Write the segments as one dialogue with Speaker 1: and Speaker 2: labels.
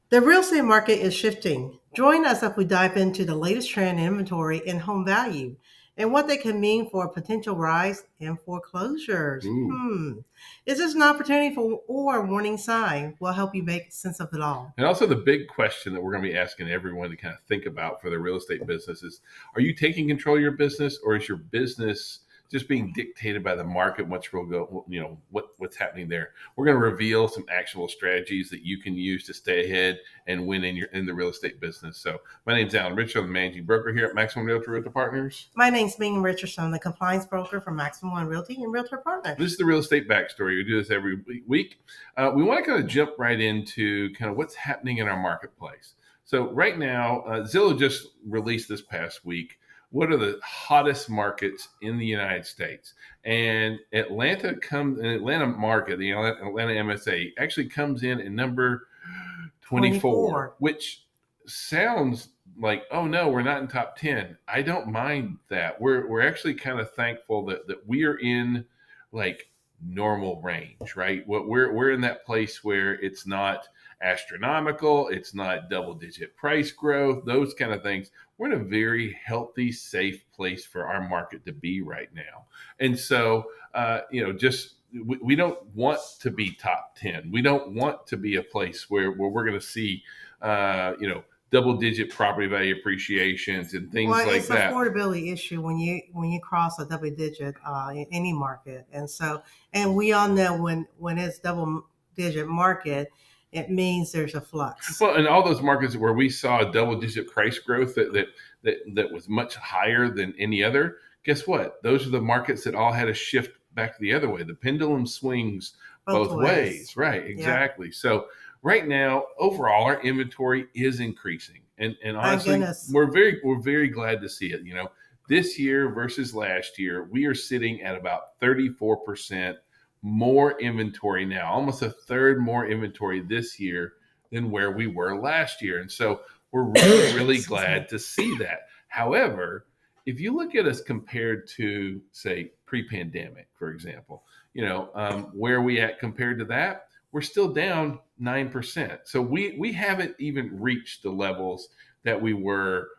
Speaker 1: The real estate market is shifting. Join us as we dive into the latest trend in inventory and home value and what they can mean for a potential rise in foreclosures.
Speaker 2: Ooh.
Speaker 1: Is this an opportunity for or a warning sign? We'll help you make sense of it all.
Speaker 2: And also, the big question that we're going to be asking everyone to kind of think about for their real estate business is: are you taking control of your business, or is your business just being dictated by the market? What's real go, what's happening there? We're going to reveal some actionable strategies that you can use to stay ahead and win in the real estate business. So, my name's Alan Richard. I'm the managing broker here at Maximum Realtor Partners.
Speaker 1: My name's Megan Richardson, the compliance broker for Maximum One Realty and Realtor Partners.
Speaker 2: This is the real estate backstory. We do this every week. We want to kind of jump right into kind of what's happening in our marketplace. So right now, Zillow just released this past week what are the hottest markets in the United States. And Atlanta market, the Atlanta MSA, actually comes in at number 24, which sounds like, oh no, we're not in top 10. I don't mind that. We're actually kind of thankful that we are in like normal range, right? We're in that place where it's not astronomical, it's not double digit price growth, those kind of things. We're in a very healthy, safe place for our market to be right now. And so, we don't want to be top 10. We don't want to be a place where we're going to see, double digit property value appreciations and things like that.
Speaker 1: It's an affordability issue when you cross a double digit in any market. And we all know when it's double digit market, it means there's a flux.
Speaker 2: Well, in all those markets where we saw a double-digit price growth that was much higher than any other, guess what? Those are the markets that all had a shift back the other way. The pendulum swings both ways. Right, exactly. Yep. So right now, overall, our inventory is increasing, and honestly, we're very glad to see it. This year versus last year, we are sitting at about 34% more inventory now, almost a third more inventory this year than where we were last year. And so we're really glad to see that. However, if you look at us compared to, say, pre-pandemic, for example, where we at compared to that, we're still down 9%. So we haven't even reached the levels that we were,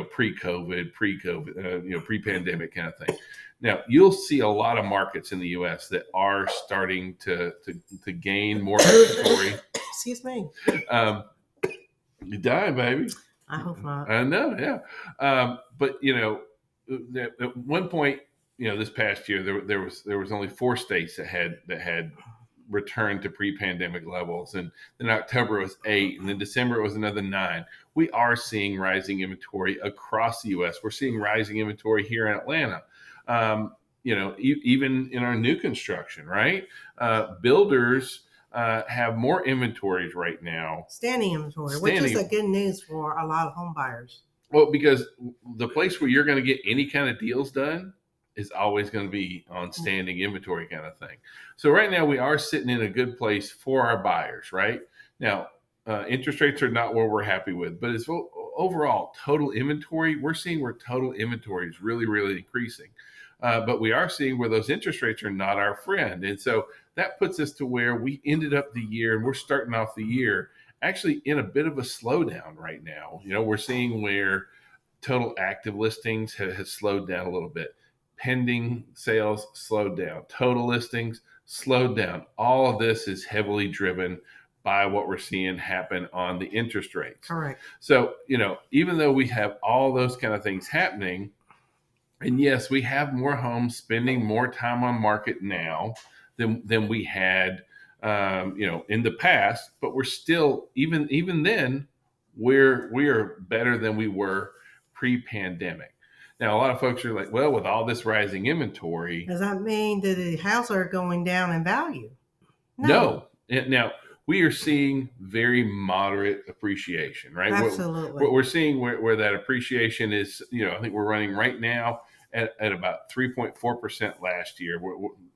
Speaker 2: pre-COVID, pre-pandemic kind of thing. Now, you'll see a lot of markets in the U.S. that are starting to gain more inventory.
Speaker 1: Excuse me.
Speaker 2: You dying, baby.
Speaker 1: I hope not.
Speaker 2: I know, yeah. But, at one point, this past year, there was only 4 states that had returned to pre-pandemic levels. And then October was 8, and then December it was another 9. We are seeing rising inventory across the U.S. We're seeing rising inventory here in Atlanta. Even in our new construction, right? Builders have more inventories right now.
Speaker 1: Standing inventory, which is a good news for a lot of home buyers.
Speaker 2: Well, because the place where you're going to get any kind of deals done is always going to be on standing inventory kind of thing. So right now we are sitting in a good place for our buyers, right? Now, interest rates are not where we're happy with, but it's overall total inventory. We're seeing where total inventory is really, really increasing. But we are seeing where those interest rates are not our friend. And so that puts us to where we ended up the year, and we're starting off the year actually in a bit of a slowdown right now. We're seeing where total active listings has slowed down a little bit. Pending sales slowed down. Total listings slowed down. All of this is heavily driven by what we're seeing happen on the interest rates.
Speaker 1: Correct.
Speaker 2: So, even though we have all those kind of things happening, and yes, we have more homes spending more time on market now than we had, in the past. But we're still, even then, we are better than we were pre-pandemic. Now, a lot of folks are like, well, with all this rising inventory,
Speaker 1: does that mean that the houses are going down in value?
Speaker 2: No. Now, we are seeing very moderate appreciation, right?
Speaker 1: Absolutely.
Speaker 2: We're seeing where that appreciation is, I think we're running right now at about 3.4% last year.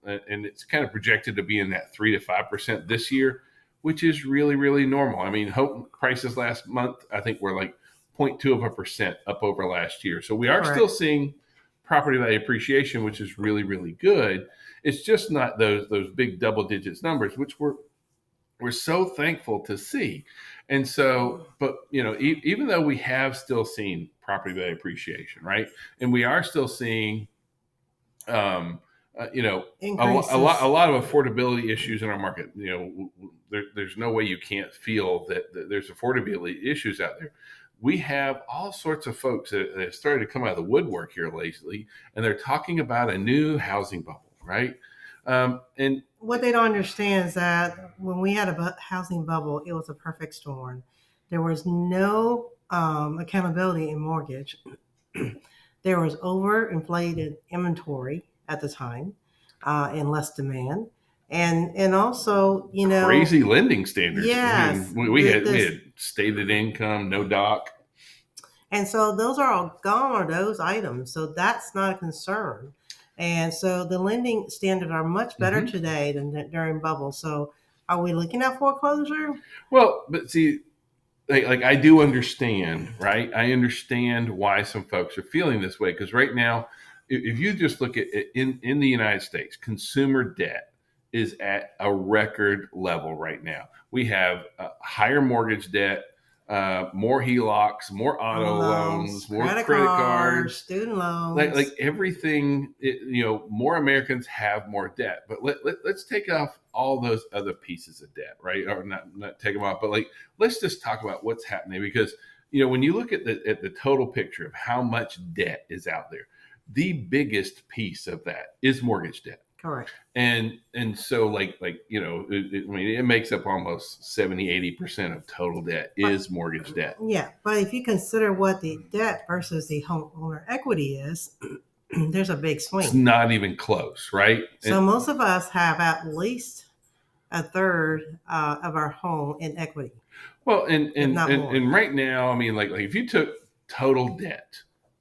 Speaker 2: And it's kind of projected to be in that 3 to 5% this year, which is really, really normal. I mean, home prices last month, I think were like 0.2% up over last year. So we are still seeing property value appreciation, which is really, really good. It's just not those big double digits numbers, which we're we're so thankful to see. And so, but even though we have still seen property value appreciation, right, and we are still seeing, um, you know, a
Speaker 1: Increases.
Speaker 2: lot of affordability issues in our market. There's no way you can't feel that there's affordability issues out there. We have all sorts of folks that have started to come out of the woodwork here lately, and they're talking about a new housing bubble, right? And
Speaker 1: What they don't understand is that when we had a housing bubble, it was a perfect storm. There was no accountability in mortgage. There was overinflated inventory at the time, and less demand, and also,
Speaker 2: crazy lending standards. I mean,
Speaker 1: yes,
Speaker 2: we
Speaker 1: this,
Speaker 2: had stated income, no doc.
Speaker 1: and so those are all gone, are those items. So that's not a concern. And so the lending standards are much better
Speaker 2: Hmm.
Speaker 1: today than during bubble. So are we looking at foreclosure?
Speaker 2: Well, but see, like I do understand, right? I understand why some folks are feeling this way because right now, if you just look at it in the United States, consumer debt is at a record level right now. We have higher mortgage debt, more HELOCs, more auto
Speaker 1: Home loans,
Speaker 2: loans, more
Speaker 1: credit
Speaker 2: credit
Speaker 1: cards,
Speaker 2: cards,
Speaker 1: student
Speaker 2: like
Speaker 1: loans.
Speaker 2: everything. More Americans have more debt, but let's take off all those other pieces of debt, right? Or not take them off, but like let's just talk about what's happening because when you look at the total picture of how much debt is out there, the biggest piece of that is mortgage debt.
Speaker 1: Correct.
Speaker 2: And so I mean it makes up almost 70-80% of total debt
Speaker 1: But
Speaker 2: is mortgage debt.
Speaker 1: yeah, but if you consider what the debt versus the homeowner equity is, there's a big
Speaker 2: It's
Speaker 1: swing.
Speaker 2: not even close, right?
Speaker 1: So most of us have at least a third of our home in equity,
Speaker 2: Well,
Speaker 1: if not more.
Speaker 2: and right now, I mean, like if you took total debt,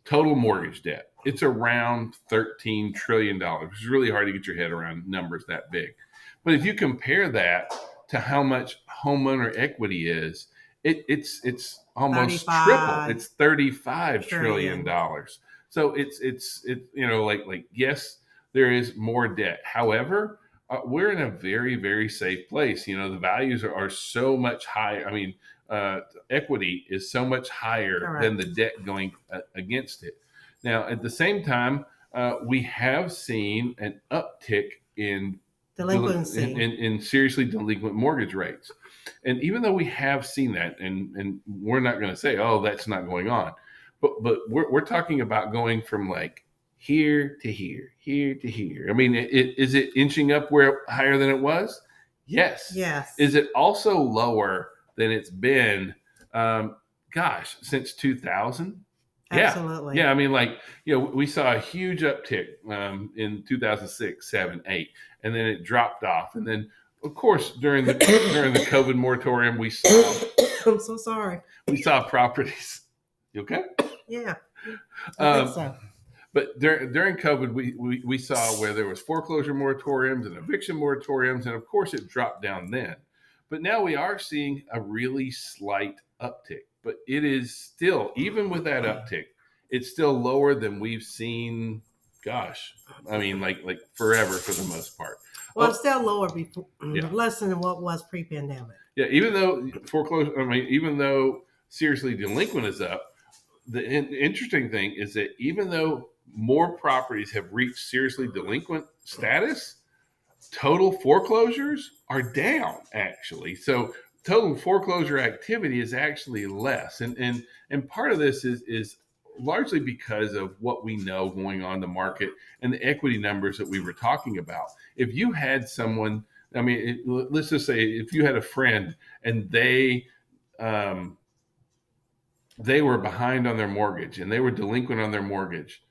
Speaker 2: total mortgage debt, it's around $13 trillion. It's really hard to get your head around numbers that big. But if you compare that to how much homeowner equity is, it's almost triple.
Speaker 1: 35
Speaker 2: It's $35 trillion.
Speaker 1: trillion.
Speaker 2: So like yes, there is more debt. However, we're in a very very safe place. The values are so much higher. I mean, equity is so much higher than the
Speaker 1: Correct.
Speaker 2: debt going against it. Now, at the same time, we have seen an uptick in
Speaker 1: Delinquency.
Speaker 2: in seriously delinquent mortgage rates. And even though we have seen that, and we're not going to say, oh, that's not going on, but we're talking about going from like here to here, here to here. I mean, is it inching up where higher than it was? Yes.
Speaker 1: Yes,
Speaker 2: Is it also lower than it's been? Um, Gosh, since 2000. Yeah,
Speaker 1: absolutely.
Speaker 2: yeah. I mean, like we saw a huge uptick in 2006, 7, 8, and then it dropped off, and then of course during the COVID moratorium,
Speaker 1: I'm so sorry.
Speaker 2: we saw properties. You okay?
Speaker 1: Yeah, I think
Speaker 2: Um,
Speaker 1: so.
Speaker 2: but during COVID, we saw where there was foreclosure moratoriums and eviction moratoriums, and of course it dropped down then. But now we are seeing a really slight uptick. But it is still, even with that uptick, it's still lower than we've seen. Gosh, I mean, like forever for the most part.
Speaker 1: Well, it's
Speaker 2: Oh,
Speaker 1: still lower before,
Speaker 2: yeah,
Speaker 1: less than what was pre-pandemic.
Speaker 2: yeah. Even though foreclosure, I mean, even though seriously delinquent is up, the interesting thing is that even though more properties have reached seriously delinquent status, total foreclosures are down actually. So total foreclosure activity is actually less, and part of this is largely because of what we know going on in the market and the equity numbers that we were talking about. If you had someone, I mean, let's just say if you had a friend and um, they were behind on their mortgage and they were delinquent on their mortgage,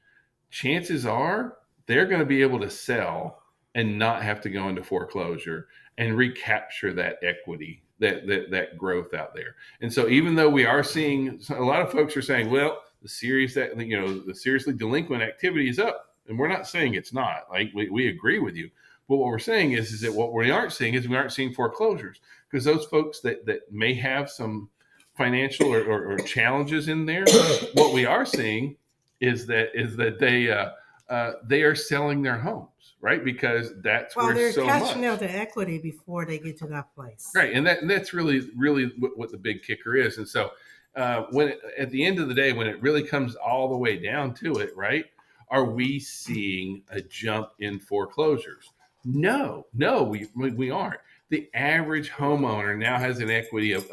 Speaker 2: chances are they're going to be able to sell and not have to go into foreclosure and recapture that equity, that growth out there. And so even though we are seeing a lot of folks are saying, well, the seriously delinquent activity is up, and we're not saying it's not. Like we agree with you. But what we're saying is that what we aren't seeing is we aren't seeing foreclosures because those folks that may have some financial or challenges in there, what we are seeing is that they are selling their homes, right? Because that's
Speaker 1: Well,
Speaker 2: where
Speaker 1: they're
Speaker 2: so
Speaker 1: cashing out
Speaker 2: much.
Speaker 1: the equity before they get to that place.
Speaker 2: Right, and that's really what the big kicker is. And so, at the end of the day, when it really comes all the way down to it, right? Are we seeing a jump in foreclosures? No, no, we aren't. The average homeowner now has an equity of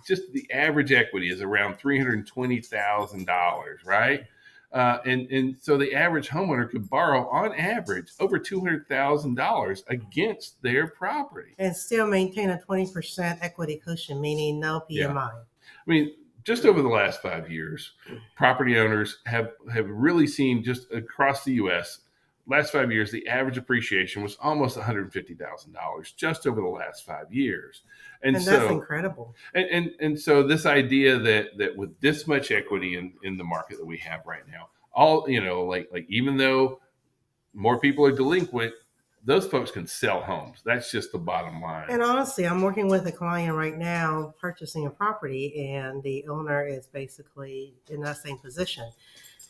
Speaker 2: just the average equity is around $320,000, right? And so the average homeowner could borrow on average over $200,000 against their property.
Speaker 1: And still maintain a 20% equity cushion, meaning no
Speaker 2: Yeah.
Speaker 1: PMI.
Speaker 2: I mean, just over the last 5 years, property owners have really seen just across the U.S. Last 5 years, the average appreciation was almost $150,000 just over the last 5 years, and
Speaker 1: And that's
Speaker 2: so
Speaker 1: incredible.
Speaker 2: and so this idea that with this much equity in the market that we have right now, all like even though more people are delinquent, those folks can sell homes. That's just the bottom line.
Speaker 1: And honestly, I'm working with a client right now purchasing a property, and the owner is basically in that same position.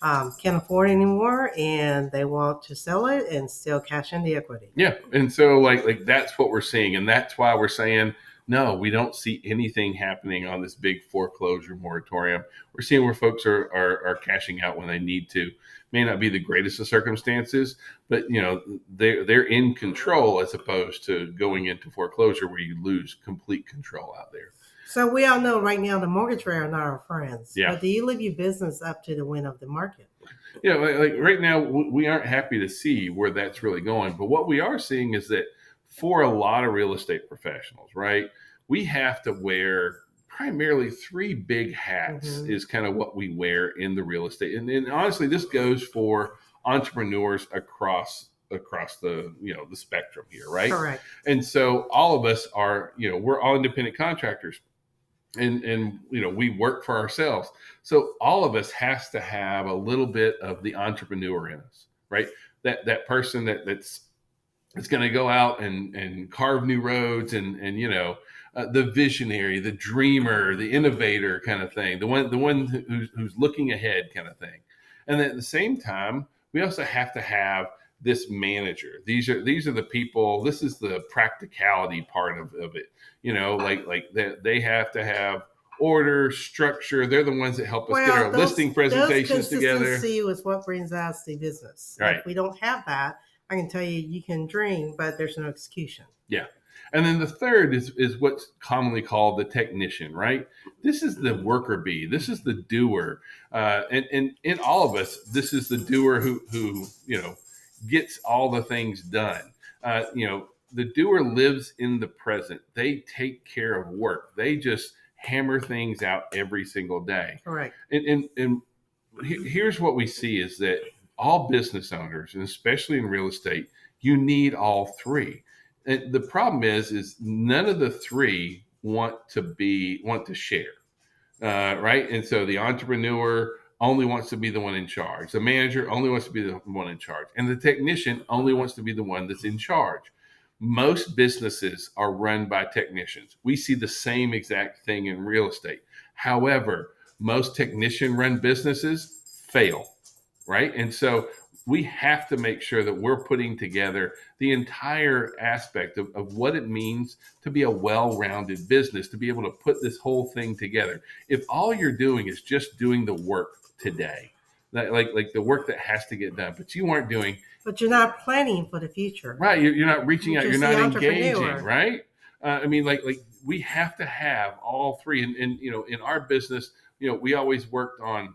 Speaker 1: Can't afford anymore, and they want to sell it and still cash in the equity.
Speaker 2: Yeah, and so like that's what we're seeing, and that's why we're saying no, we don't see anything happening on this big foreclosure moratorium. We're seeing where folks are cashing out when they need to. May not be the greatest of circumstances, but they're in control as opposed to going into foreclosure where you lose complete control out there.
Speaker 1: So we all know right now the mortgage rate are not our friends.
Speaker 2: Yeah.
Speaker 1: But do you leave your business up to the whim of the market?
Speaker 2: Like right now, we aren't happy to see where that's really going. But what we are seeing is that for a lot of real estate professionals, right, we have to wear primarily three big hats, is kind of what we wear in the real estate. And honestly, this goes for entrepreneurs across the the spectrum here, right?
Speaker 1: Correct.
Speaker 2: And so all of us are, we're all independent contractors, and we work for ourselves, so all of us has to have a little bit of the entrepreneur in us, right? That person that's going to go out and carve new roads, and the visionary, the dreamer, the innovator kind of thing, the one who's looking ahead kind of thing. And at the same time, we also have to have this manager. These are the people. This is the practicality part of it. Like they have to have order, structure. They're the ones that help us get our listing presentations together.
Speaker 1: Consistency was what brings us the business.
Speaker 2: Right.
Speaker 1: If we don't have that, I can tell you can dream, but there's no execution.
Speaker 2: Yeah. And then the third is what's commonly called the technician, right? This is the worker bee. This is the doer. And in all of us, this is the doer who gets all the things done. The doer lives in the present. They take care of work. They just hammer things out every single day.
Speaker 1: Correct.
Speaker 2: And here's what we see is that all business owners, and especially in real estate, you need all three. And the problem is none of the three want to share, right? And so the entrepreneur only wants to be the one in charge. The manager only wants to be the one in charge, and the technician only wants to be the one that's in charge. Most businesses are run by technicians. We see the same exact thing in real estate. However, most technician-run businesses fail, right? And so we have to make sure that we're putting together the entire aspect of what it means to be a well-rounded business, to be able to put this whole thing together. If all you're doing is just doing the work today, like the work that has to get done, but you aren't doing,
Speaker 1: but you're not planning for the future,
Speaker 2: right? You're not reaching out. You're not engaging, right? I mean, like we have to have all three. And in our business, we always worked on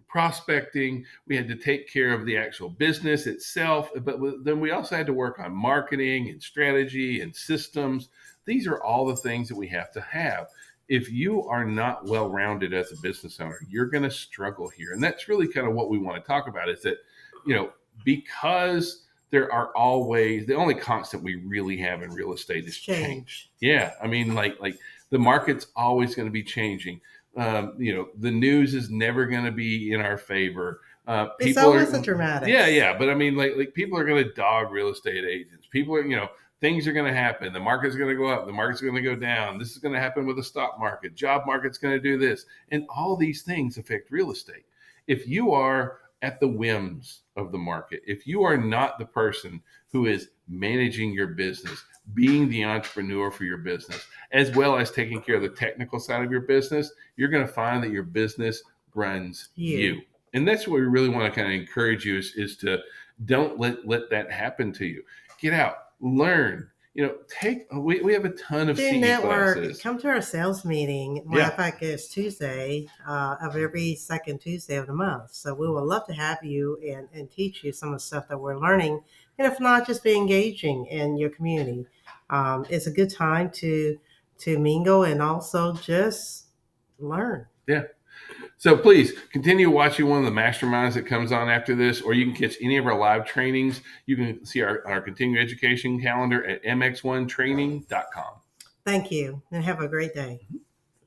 Speaker 2: prospecting. We had to take care of the actual business itself, but then we also had to work on marketing and strategy and systems. These are all the things that we have to have. If you are not well-rounded as a business owner, you're going to struggle here. And that's really kind of what we want to talk about, is that, because there are always, the only constant we really have in real estate is change. Yeah. I mean, like the market's always going to be changing. The news is never going to be in our favor.
Speaker 1: It's always a dramatic.
Speaker 2: Yeah. But I mean, like people are going to dog real estate agents. People are, things are going to happen. The market's going to go up. The market's going to go down. This is going to happen with the stock market. Job market's going to do this. And all these things affect real estate. If you are at the whims of the market. If you are not the person who is managing your business, being the entrepreneur for your business, as well as taking care of the technical side of your business, you're going to find that your business runs
Speaker 1: You.
Speaker 2: you. And that's what we really want to kind of encourage you is to don't let that happen to you. Get out, learn. We have a ton of
Speaker 1: Do
Speaker 2: CE
Speaker 1: network.
Speaker 2: classes.
Speaker 1: Come to our sales meeting. Matter
Speaker 2: Yeah.
Speaker 1: of fact, it's Tuesday of every second Tuesday of the month. So we would love to have you and teach you some of the stuff that we're learning. And if not, just be engaging in your community. It's a good time to mingle and also just learn.
Speaker 2: Yeah. So please continue watching one of the masterminds that comes on after this, or you can catch any of our live trainings. You can see our continuing education calendar at mx1training.com.
Speaker 1: Thank you and have a great day.